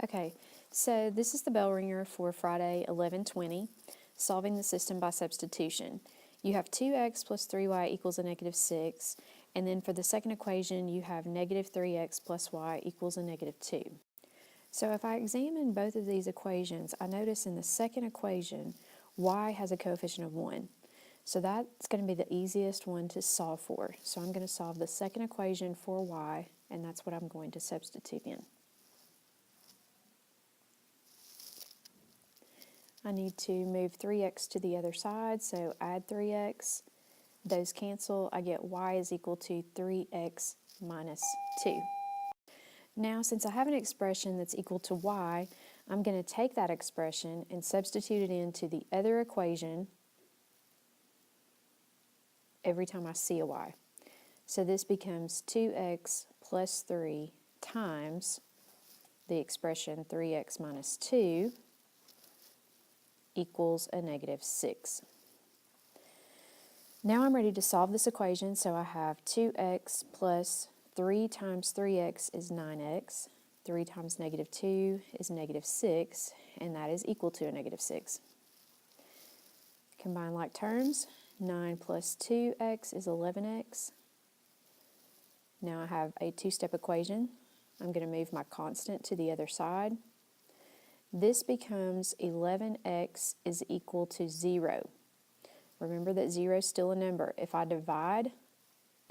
Okay, so this is the bell ringer for Friday 11/20, solving the system by substitution. You have 2x plus 3y equals a negative 6, and then for the second equation you have negative 3x plus y equals a negative 2. So if I examine both of these equations, I notice in the second equation y has a coefficient of 1. So that's going to be the easiest one to solve for. So I'm going to solve the second equation for y, and that's what I'm going to substitute in. I need to move 3x to the other side, so add 3x. Those cancel. I get y is equal to 3x minus 2. Now, since I have an expression that's equal to y, I'm going to take that expression and substitute it into the other equation every time I see a y. So this becomes 2x plus 3 times the expression 3x minus 2 equals a negative 6. Now I'm ready to solve this equation, so I have 2x plus 3 times 3x is 9x, 3 times negative 2 is negative 6, and that is equal to a negative 6. Combine like terms, 9 plus 2x is 11x. Now I have a two-step equation. I'm going to move my constant to the other side. This becomes 11x is equal to 0. Remember that 0 is still a number. If I divide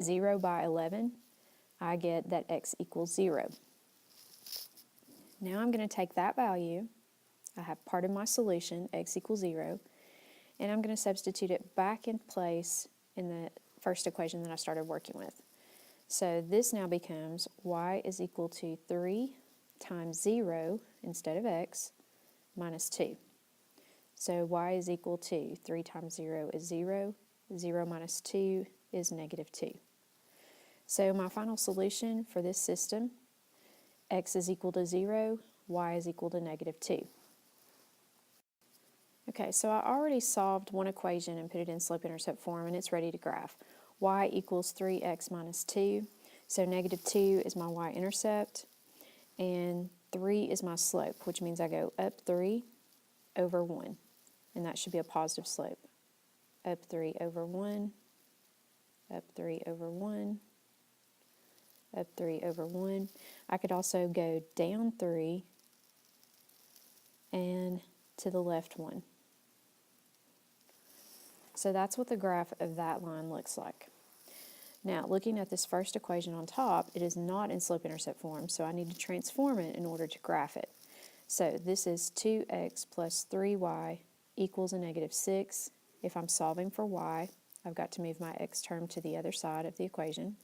0 by 11, I get that x equals 0. Now I'm going to take that value, I have part of my solution, x equals 0, and I'm going to substitute it back in place in the first equation that I started working with. So this now becomes y is equal to 3 times 0 instead of x minus 2. So y is equal to 3 times 0 is 0, 0 minus 2 is negative 2. So my final solution for this system, x is equal to 0, y is equal to negative 2. Okay, so I already solved one equation and put it in slope-intercept form, and it's ready to graph. Y equals 3x minus 2, so negative 2 is my y-intercept, and 3 is my slope, which means I go up 3 over 1, and that should be a positive slope. Up 3 over 1, up 3 over 1, up 3 over 1. I could also go down 3 and to the left 1. So that's what the graph of that line looks like. Now, looking at this first equation on top, it is not in slope-intercept form, so I need to transform it in order to graph it. So this is 2x plus 3y equals a negative 6. If I'm solving for y, I've got to move my x term to the other side of the equation.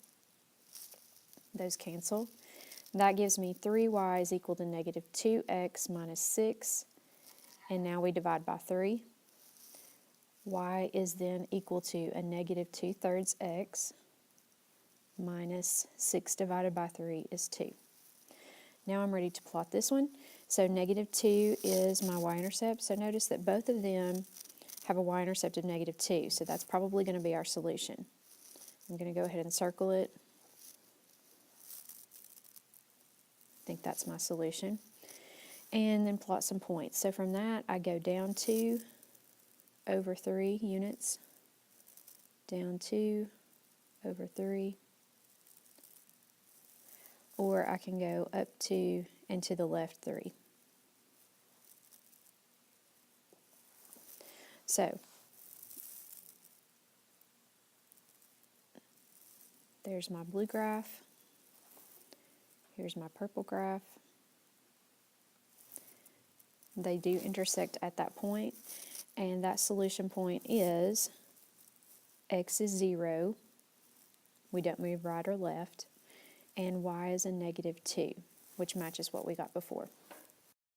Those cancel. That gives me 3y is equal to negative 2x minus 6, and now we divide by 3. Y is then equal to a negative 2/3 x minus 6 divided by 3 is 2. Now I'm ready to plot this one. So negative 2 is my y-intercept, so notice that both of them have a y-intercept of negative 2, so that's probably going to be our solution. I'm going to go ahead and circle it. I think that's my solution. And then plot some points. So from that, I go down 2 over 3 units, down 2 over 3, or I can go up 2 and to the left 3. So there's my blue graph, here's my purple graph. They do intersect at that point, and that solution point is x is 0, we don't move right or left, and y is a negative 2, which matches what we got before.